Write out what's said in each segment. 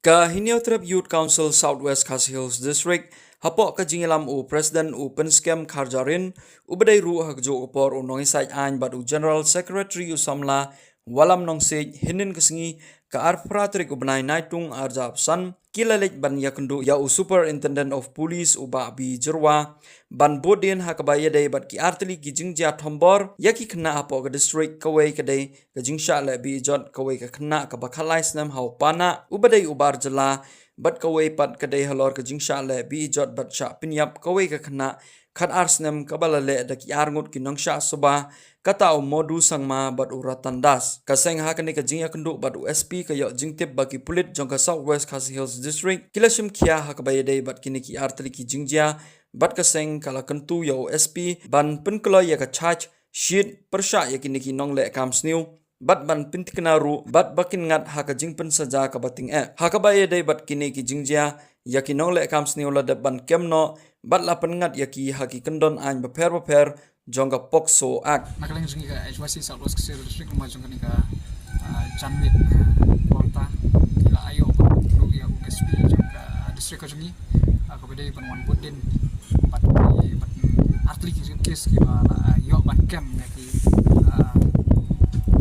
Ka Hiniotrap Youth Council Southwest Khas Hills District hapok ka jingilam u President u Penskem Kharjarin u badai ru hakjo upor u nongisai ain bad u General Secretary u Samla walam nongsej hinin kesengi ka arpratrik u benai naitung arjab san kilalek ban yakendu ya u Superintendent of Police u ba bi jerwa ban bodin hakabaya dai bad ki artli ki jingja thombor yaki kena hapok ka district kawai kadai ka jingsha le bi jot kawai ka kena ka bakhalais nam hau pana u badai u bar jela bat kawai pat kadai halor ka jingsha le bi jot bat sha pinyap kawai ka kena khat arsnem kabala le da ki arngut ki nongsha soba kata o modu sangma bat uratan das kaseng hakani ka jingya kendu bat USP ka yo jingtip baki pulit jongka Southwest Khas Hills District kilashim kia hakabaya dai bat kini ki artli ki jingja bat kaseng kala kentu yo USP ban penklo ya ka charge sheet persha ya kini ki nongle kamsniu bat ban pintiknaru bat bakin ngat haka jingpen saja ka bating hakabaya dai bat kini ki jingja ya ki nongle kamsniu la de ban kemno bat la pengat ya ki haki kendon ain beper jongga pokso ak nakaling jungi ka HYC Southwest Khas Hills District ma jongga ni ka Janwit Porta kila ayo lu ya USP jongga district ka jungi ka bedai ban wan bodin bat atli ki case ki ba yo ban kem ya ki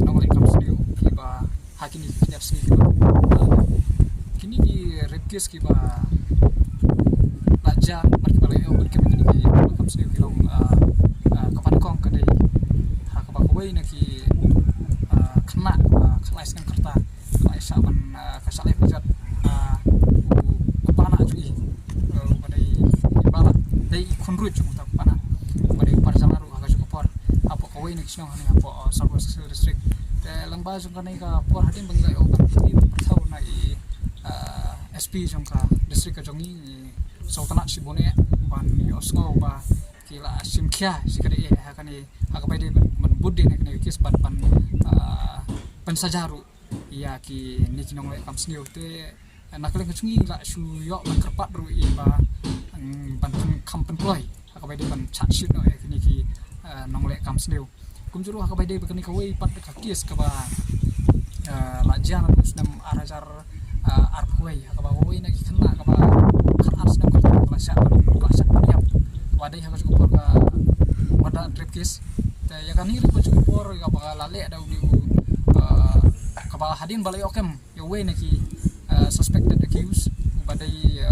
nongol kam studio ki ba hakini kinyap sni ki kini ki rep case ki ba laja bat bala yo ban kem kini ki kam studio ki long kapan kong kadai hakabakawai na ki kena kelais kan kerta kelais saban kasalai pijat kapana jui badai bala dai khunru chung ta kapana badai parjalaru aga ju kapor apo kawai na kisong hani apo Southwest District te lamba jung kanai ka por hadin bangai o ban perthau na i SP jung ka district ka jongi sultanat sibone ban osngo ba kila simkia sikade hakani hakabai de menbudin hakani kis ban pensajaru ya ki niki nong kam sniu te nakale kecungi la su yo ban kerpat ru i ba ban kampen ploi hakabai de ban chat sheet no hakani ki nong le kam sniu kumjuru hakabai de bakani kawai pat ka kis ka ba la jana usnam arajar arpoi hakabai na ki kena ka ba khat arsnam ka klasa yap wadai haka cukup ka wada trip case te ya kan hiri cukup por ka ba lale ada uni ka ba hadin balai okem ya we naki suspected accused badai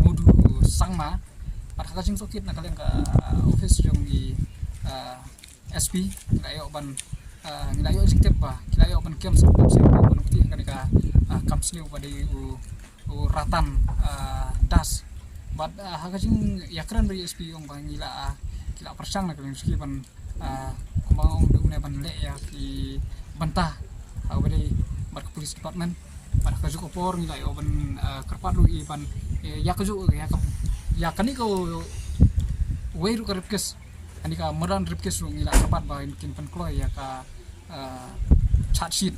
mudu sangma pat haka jing sokit na kalian ka office jong di SP ngayo ban ngayo executive ba ngayo ban kem sebab saya ban ukti kan ka kamsniu badai ratan das bad hakajing yakran dari SP yung bangila kila persang na kaling ski ban kumang dune ban le ya ki bantah hawali bar police department bar kaju ko por nila yo ban kerpadu i ban ya kaju ya kani ko weiru ka ripkes ani ka meran ripkes nila kerpat ba kin pan kloy ya ka chat sheet